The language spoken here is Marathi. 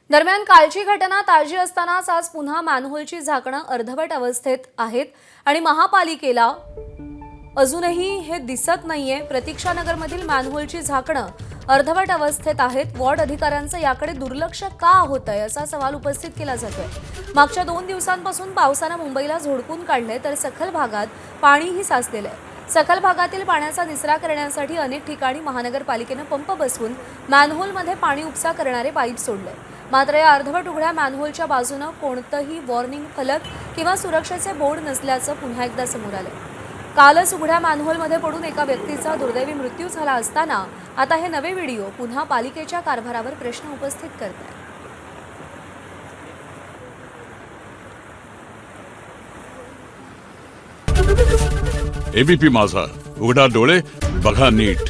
दरम्यान कालची घटना ताजी असतानाच आज पुन्हा मॅनहोलची झाकणं अर्धवट अवस्थेत आहेत आणि महापालिकेला अजूनही हे दिसत नाहीये। प्रतीक्षानगरमधील मॅनहोलची झाकणं अर्धवट अवस्थेत आहेत। वॉर्ड अधिकाऱ्यांचं याकडे दुर्लक्ष का होतंय असा सवाल उपस्थित केला जातोय। मागच्या 2 दिवसांपासून पावसानं मुंबईला झोडपून काढले तर सखल भागात पाणीही साचलेलं आहे। सखल भागातील पाण्याचा निचरा करण्यासाठी अनेक ठिकाणी महानगरपालिकेनं पंप बसवून मॅनहोलमध्ये पाणी उपसा करणारे पाईप सोडले। मात्र या अर्धवट उघड्या मॅनहोलच्या बाजूनं कोणतंही वॉर्निंग फलक किंवा सुरक्षेचे बोर्ड नसल्याचं पुन्हा एकदा समोर आलं। कालच उघड्या मॅनहोलमध्ये पडून एका व्यक्तीचा दुर्दैवी मृत्यू झाला असताना आता हे नवे व्हिडिओ पुन्हा पालिकेच्या कारभारावर प्रश्न उपस्थित करतात। एबीपी माझा, उघडा डोळे बघा नीट।